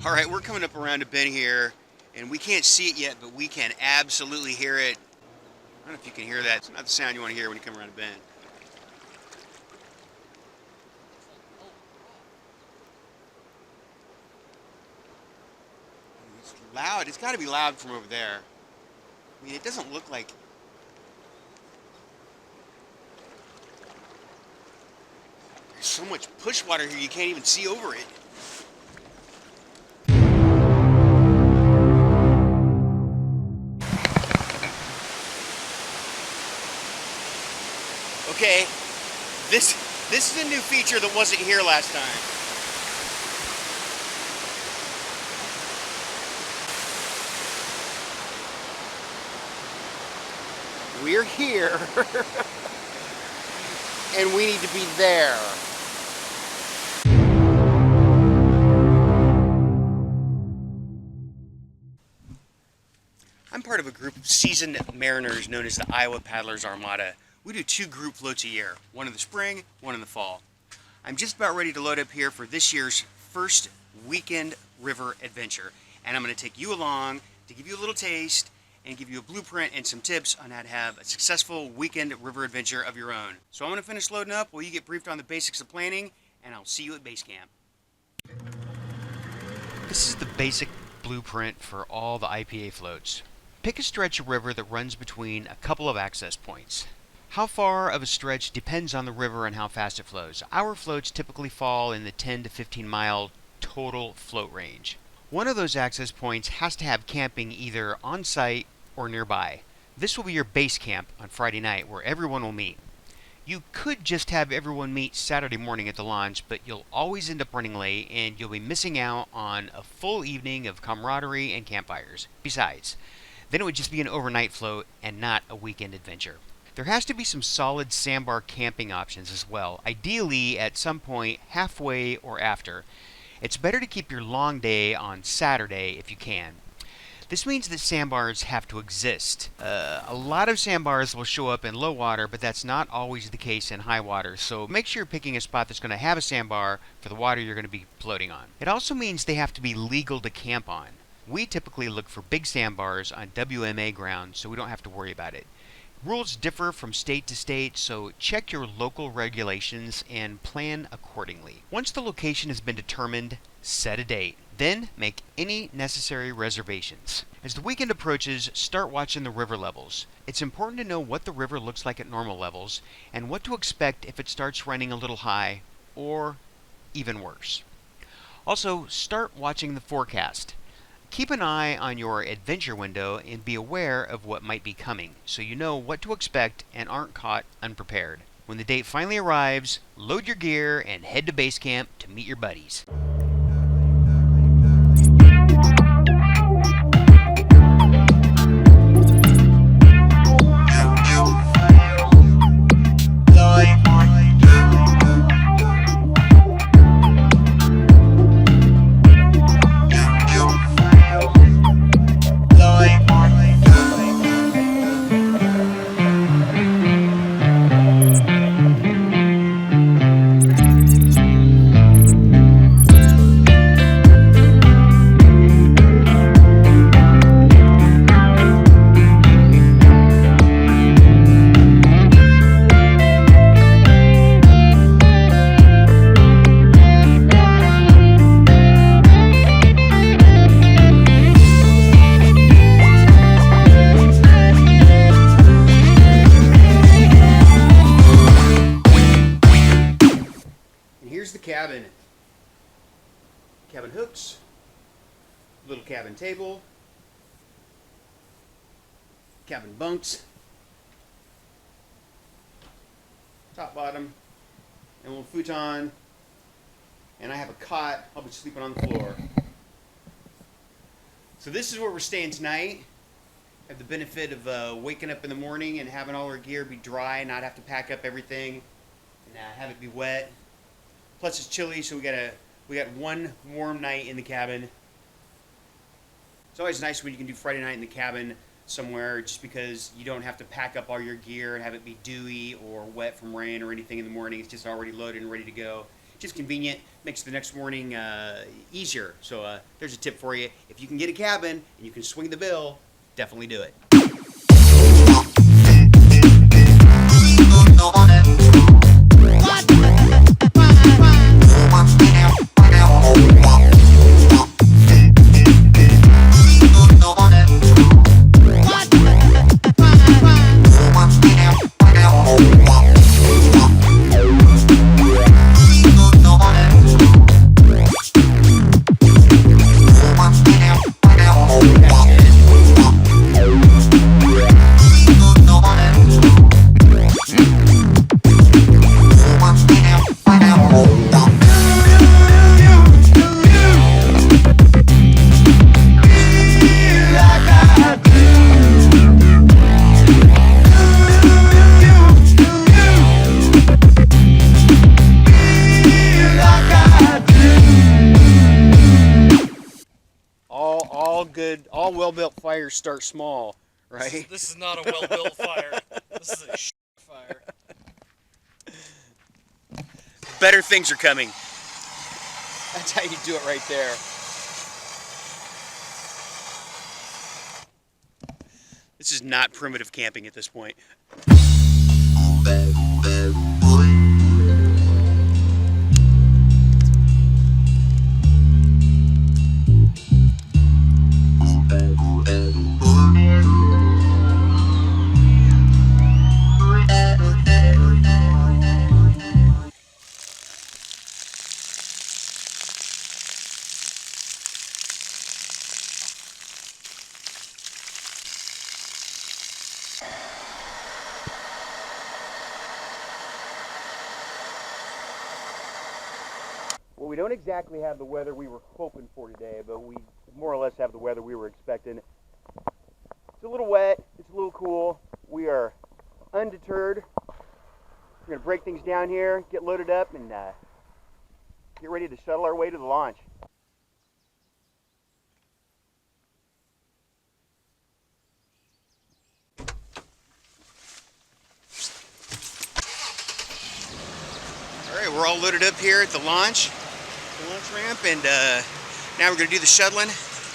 All right, we're coming up around a bend here, and we can't see it yet, but we can absolutely hear it. I don't know if you can hear that. It's not the sound you want to hear when you come around a bend. It's loud. It's got to be loud from over there. I mean, it doesn't look like... There's so much push water here, you can't even see over it. Okay, this is a new feature that wasn't here last time. We're here, and we need to be there. I'm part of a group of seasoned mariners known as the Iowa Paddlers Armada. We do 2 group floats a year, one in the spring, one in the fall. I'm just about ready to load up here for this year's first weekend river adventure. And I'm going to take you along to give you a little taste and give you a blueprint and some tips on how to have a successful weekend river adventure of your own. So I'm going to finish loading up while you get briefed on the basics of planning, and I'll see you at base camp. This is the basic blueprint for all the IPA floats. Pick a stretch of river that runs between a couple of access points. How far of a stretch depends on the river and how fast it flows. Our floats typically fall in the 10 to 15 mile total float range. One of those access points has to have camping either on site or nearby. This will be your base camp on Friday night where everyone will meet. You could just have everyone meet Saturday morning at the launch, but you'll always end up running late and you'll be missing out on a full evening of camaraderie and campfires. Besides, then it would just be an overnight float and not a weekend adventure. There has to be some solid sandbar camping options as well, ideally at some point halfway or after. It's better to keep your long day on Saturday if you can. This means that sandbars have to exist. A lot of sandbars will show up in low water, but that's not always the case in high water, so make sure you're picking a spot that's going to have a sandbar for the water you're going to be floating on. It also means they have to be legal to camp on. We typically look for big sandbars on WMA ground, so we don't have to worry about it. Rules differ from state to state, so check your local regulations and plan accordingly. Once the location has been determined, set a date. Then make any necessary reservations. As the weekend approaches, start watching the river levels. It's important to know what the river looks like at normal levels and what to expect if it starts running a little high or even worse. Also, start watching the forecast. Keep an eye on your adventure window and be aware of what might be coming, so you know what to expect and aren't caught unprepared. When the date finally arrives, load your gear and head to base camp to meet your buddies. Here's the cabin. Cabin hooks, little cabin table, cabin bunks, top, bottom, and a little futon, and I have a cot. I'll be sleeping on the floor. So this is where we're staying tonight. I have the benefit of waking up in the morning and having all our gear be dry, not have to pack up everything, and have it be wet. Plus it's chilly, so we got one warm night in the cabin. It's always nice when you can do Friday night in the cabin somewhere, just because you don't have to pack up all your gear and have it be dewy or wet from rain or anything in the morning. It's just already loaded and ready to go. Just convenient, makes the next morning easier. So there's a tip for you. If you can get a cabin and you can swing the bill, definitely do it. All well-built fires start small, right? This is not a well-built fire. This is a fire. Better things are coming. That's how you do it right there. This is not primitive camping at this point. Well, we don't exactly have the weather we were hoping for today, but we more or less have the weather we were expecting. It's a little wet, it's a little cool. We are undeterred. We're going to break things down here, get loaded up, and get ready to shuttle our way to the launch. All right, we're all loaded up here at the launch ramp, and now we're going to do the shuttling,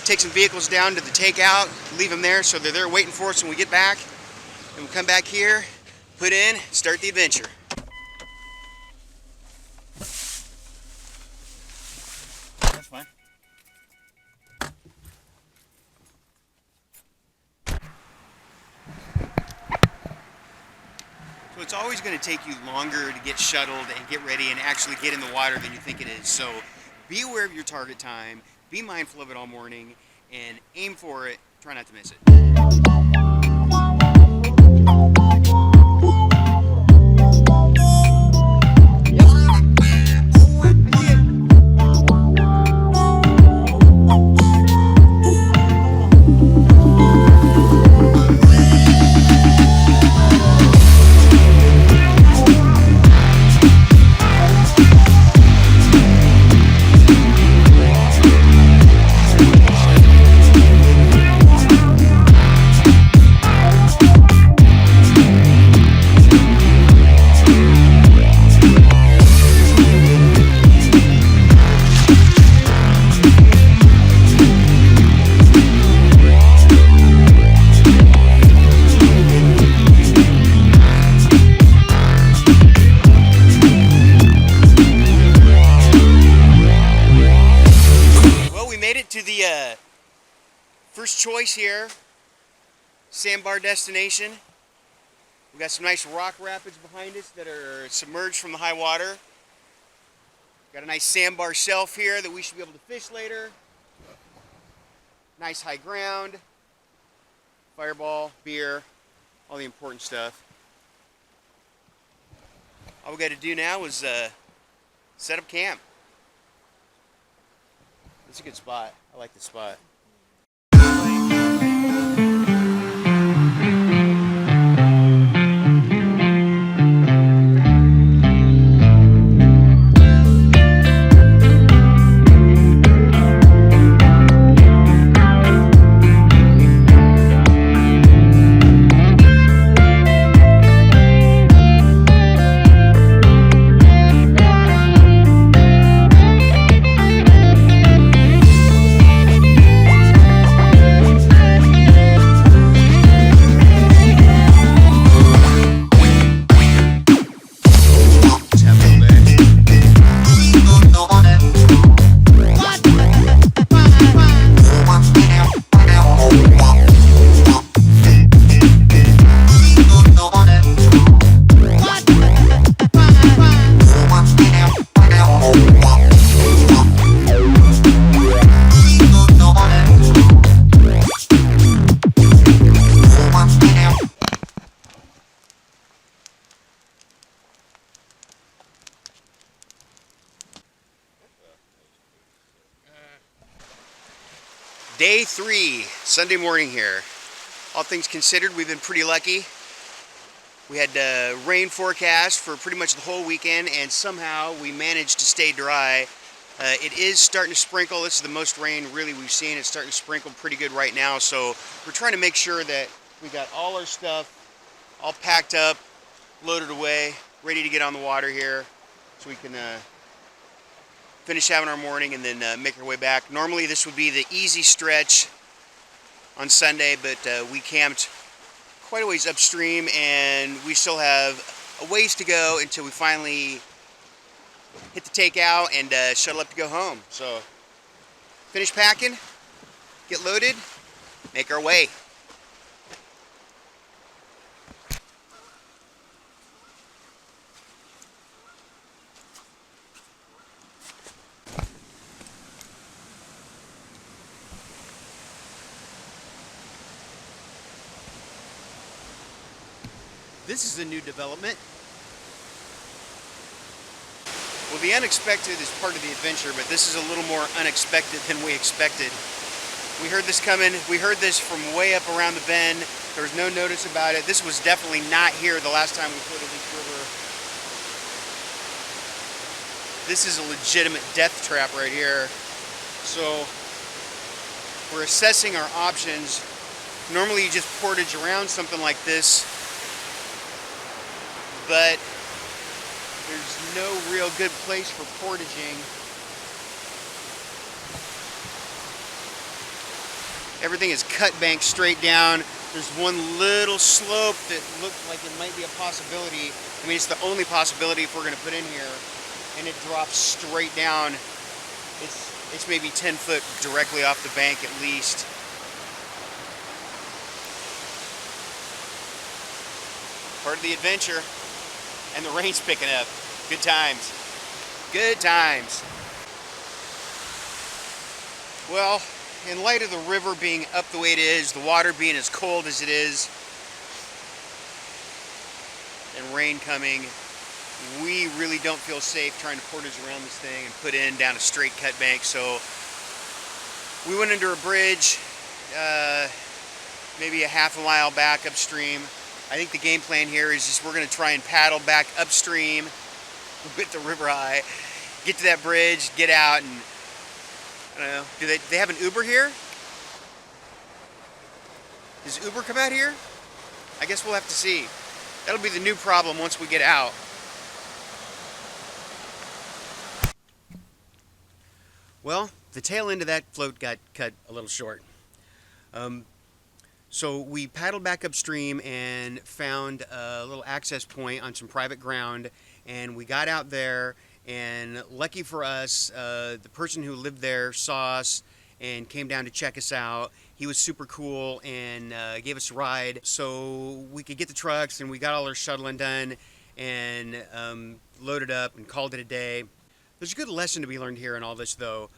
take some vehicles down to the takeout, leave them there so they're there waiting for us when we get back, and we'll come back here, put in, start the adventure. That's fine. So it's always going to take you longer to get shuttled and get ready and actually get in the water than you think it is. So be aware of your target time, be mindful of it all morning, and aim for it. Try not to miss it. First choice here, sandbar destination. We've got some nice rock rapids behind us that are submerged from the high water. Got a nice sandbar shelf here that we should be able to fish later. Nice high ground, fireball, beer, all the important stuff. All we got to do now is set up camp. It's a good spot. I like the spot. Day 3, Sunday morning here. All things considered, we've been pretty lucky. We had rain forecast for pretty much the whole weekend, and somehow we managed to stay dry. It is starting to sprinkle. This is the most rain really we've seen. It's starting to sprinkle pretty good right now, so we're trying to make sure that we got all our stuff all packed up, loaded away, ready to get on the water here, so we can finish having our morning and then make our way back. Normally this would be the easy stretch on Sunday, but we camped quite a ways upstream, and we still have a ways to go until we finally hit the takeout and shuttle up to go home. So finish packing, get loaded, make our way. This is a new development. Well, the unexpected is part of the adventure, but this is a little more unexpected than we expected. We heard this coming. We heard this from way up around the bend. There was no notice about it. This was definitely not here the last time we floated this river. This is a legitimate death trap right here. So we're assessing our options. Normally you just portage around something like this, but there's no real good place for portaging. Everything is cut bank straight down. There's one little slope that looked like it might be a possibility. I mean, it's the only possibility if we're going to put in here, and it drops straight down. It's maybe 10 foot directly off the bank at least. Part of the adventure. And the rain's picking up. Good times. Good times. Well, in light of the river being up the way it is, the water being as cold as it is, and rain coming, we really don't feel safe trying to portage around this thing and put in down a straight cut bank. So we went under a bridge, maybe a half a mile back upstream. I think the game plan here is just we're going to try and paddle back upstream with the river high, get to that bridge, get out, and I don't know. Do they have an Uber here? Does Uber come out here? I guess we'll have to see. That'll be the new problem once we get out. Well, the tail end of that float got cut a little short. So we paddled back upstream and found a little access point on some private ground, and we got out there, and lucky for us, the person who lived there saw us and came down to check us out. He was super cool and gave us a ride so we could get the trucks, and we got all our shuttling done and loaded up and called it a day. There's a good lesson to be learned here in all this, though.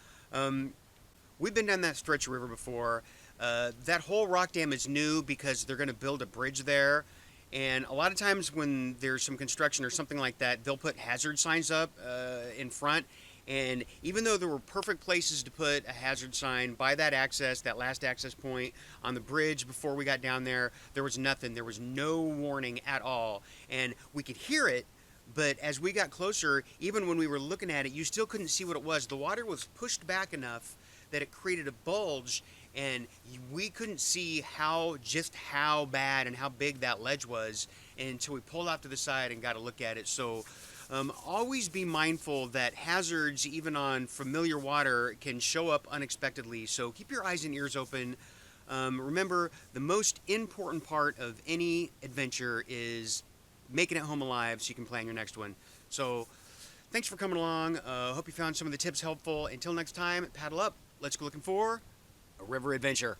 We've been down that stretch of river before. That whole rock dam is new because they're going to build a bridge there, and a lot of times when there's some construction or something like that, they'll put hazard signs up in front, and even though there were perfect places to put a hazard sign by that access, that last access point on the bridge before we got down there, there was nothing. There was no warning at all, and we could hear it, but as we got closer, even when we were looking at it, you still couldn't see what it was. The water was pushed back enough that it created a bulge, and we couldn't see just how bad and how big that ledge was until we pulled off to the side and got a look at it. So always be mindful that hazards, even on familiar water, can show up unexpectedly. So keep your eyes and ears open. Remember, the most important part of any adventure is making it home alive so you can plan your next one. So thanks for coming along. Hope you found some of the tips helpful. Until next time, paddle up. Let's go looking for a river adventure.